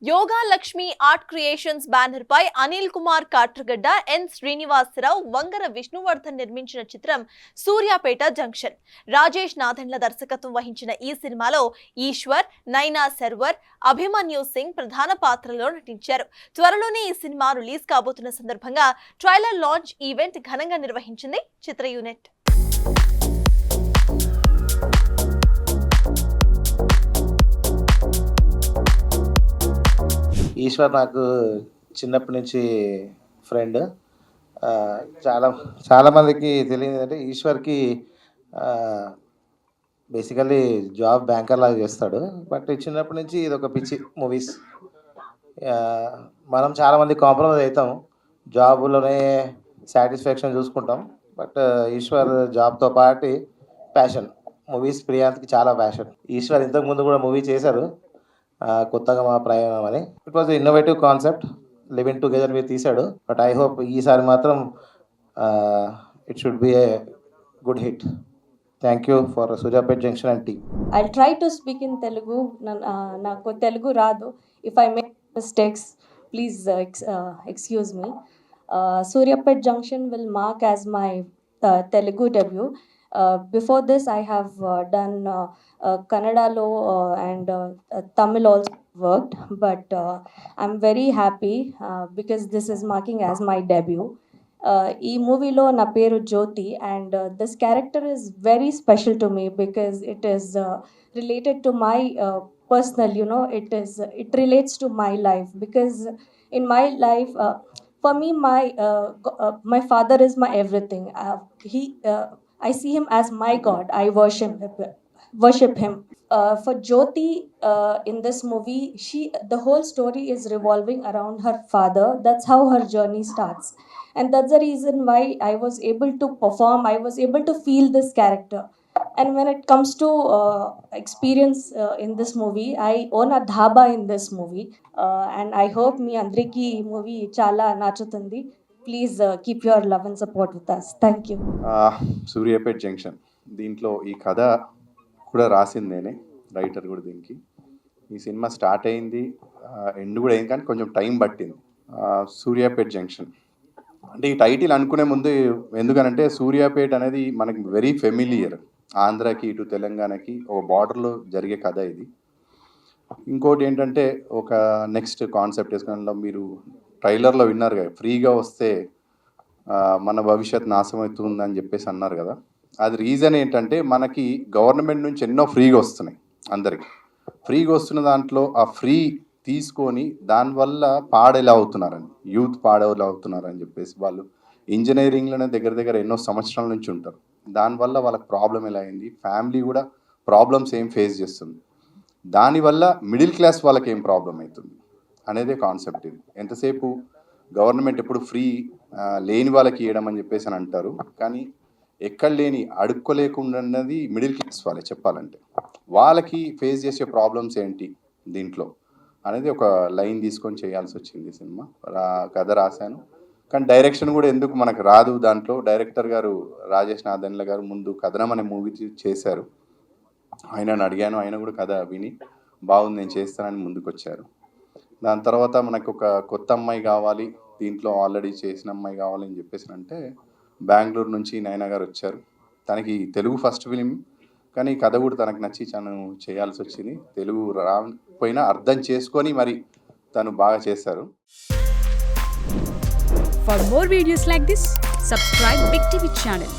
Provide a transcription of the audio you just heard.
Yoga Lakshmi art creations banner పై Anil Kumar Katragadda, N Srinivasarao, Vangara Vishnuvardhan నిర్మించిన చిత్రం సూర్యాపేట జంక్షన్. రాజేష్ నాథన్ల దర్శకత్వం వహించిన ఈ సినిమాలో ఈశ్వర్, నైనా సర్వర్, అభిమన్యు సింగ్ ప్రధాన పాత్రలో నటించారు. త్వరలోనే ఈ సినిమా రిలీజ్ కాబోతున్న సందర్భంగా ట్రైలర్ లాంచ్ ఈవెంట్ ఘనంగా నిర్వహించింది చిత్ర యూనిట్. ఈశ్వర్ నాకు చిన్నప్పటి నుంచి ఫ్రెండ్. చాలామందికి తెలియదు అంటే ఈశ్వర్కి బేసికల్లీ జాబ్ బ్యాంకర్ లాగా చేస్తాడు. బట్ చిన్నప్పటి నుంచి ఇది ఒక పిచ్చి మూవీస్. మనం చాలామంది కాంప్రమైజ్ అవుతాం, జాబులోనే సాటిస్ఫాక్షన్ చూసుకుంటాం. బట్ ఈశ్వర్ జాబ్తో పాటు ప్యాషన్ మూవీస్. ప్రియాంత్కి చాలా ప్యాషన్. ఈశ్వర్ ఇంతకుముందు కూడా మూవీ చేశారు, కొత్తగా మా ప్రయాణం అని. It was innovative concept, living together మీరు తీశాడు. బట్ ఐ హోప్ ఈసారి మాత్రం it should be a good hit. Thank you for Suryapet junction and team. I'll try to speak in Telugu. నాకు తెలుగు రాదు. If I make mistakes, please excuse me. Suryapet Junction will mark as my Telugu debut. Before this, I have done Kannadalo and Tamil also worked, but I'm very happy because this is marking as my debut. ఈ మూవీలో నా పేరు Jyothi, and this character is very special to me because it is related to my personal, it relates to my life, because in my life, for me, my father is my everything. I see him as my God. I worship him. For Jyoti, in this movie, the whole story is revolving around her father. That's how her journey starts, and that's the reason why I was able to perform. I was able to feel this character. And when it comes to experience in this movie, I own a dhaba in this movie, and I hope me andriki movie chala nachutundi. Please keep your love and support with us. Thank you. Suryapet junction దీంట్లో ఈ కథ కూడా రాసింది నేనే, writer కూడా. దీనికి ఈ cinema start అయింది, ఎండ్ కూడా అయింది, కానీ కొంచెం టైం పట్టింది. సూర్యాపేట్ జంక్షన్ అంటే ఈ టైటిల్ అనుకునే ముందు, ఎందుకనంటే సూర్యాపేట్ అనేది మనకి వెరీ ఫెమిలియర్. ఆంధ్రాకి ఇటు తెలంగాణకి ఒక బార్డర్లో జరిగే కథ ఇది. ఇంకోటి ఏంటంటే ఒక నెక్స్ట్ కాన్సెప్ట్ వేసుకున్న, మీరు ట్రైలర్లో విన్నారు కదా, ఫ్రీగా వస్తే మన భవిష్యత్ నాశనం అవుతుందని చెప్పేసి అన్నారు కదా. అది రీజన్ ఏంటంటే మనకి గవర్నమెంట్ నుంచి ఎన్నో ఫ్రీగా వస్తున్నాయి, అందరికి ఫ్రీగా వస్తున్న దాంట్లో ఆ ఫ్రీ తీసుకొని దానివల్ల పాడేలా అవుతున్నారని, యూత్ పాడేలా అవుతున్నారని చెప్పేసి వాళ్ళు ఇంజనీరింగ్లోనే దగ్గర ఎన్నో సంవత్సరాల నుంచి ఉంటారు. దానివల్ల వాళ్ళకి ప్రాబ్లం ఎలా అయింది, ఫ్యామిలీ కూడా ప్రాబ్లమ్స్ ఏం ఫేస్ చేస్తుంది, దానివల్ల మిడిల్ క్లాస్ వాళ్ళకి ఏం ప్రాబ్లం అవుతుంది అనేదే కాన్సెప్ట్ ఇది. ఎంతసేపు గవర్నమెంట్ ఎప్పుడు ఫ్రీ లేని వాళ్ళకి ఇవ్వడం అని చెప్పేసి అని అంటారు, కానీ ఎక్కడ లేని అడుక్కోలేకుండా అన్నది మిడిల్ క్లాస్ వాళ్ళే. చెప్పాలంటే వాళ్ళకి ఫేస్ చేసే ప్రాబ్లమ్స్ ఏంటి దీంట్లో అనేది ఒక లైన్ తీసుకొని చేయాల్సి వచ్చింది సినిమా. కథ రాశాను, కానీ డైరెక్షన్ కూడా ఎందుకు మనకు రాదు. దాంట్లో డైరెక్టర్ గారు రాజేష్ నాథన్ల గారు ముందు కథనం అనే మూవీ చేశారు. ఆయనను అడిగాను, ఆయన కూడా కథ విని బాగుంది నేను చేస్తానని ముందుకు వచ్చారు. దాని తర్వాత మనకు ఒక కొత్త అమ్మాయి కావాలి, దీంట్లో ఆల్రెడీ చేసిన అమ్మాయి కావాలని చెప్పేసి అంటే బెంగళూరు నుంచి నైనా గారు వచ్చారు. తనకి తెలుగు ఫస్ట్ ఫిలిం, కానీ కథ కూడా తనకు నచ్చి తను చేయాల్సి వచ్చింది. తెలుగు రాకపోయినా అర్థం చేసుకొని మరి తను బాగా చేశారు. For more videos like this, subscribe Big TV channel.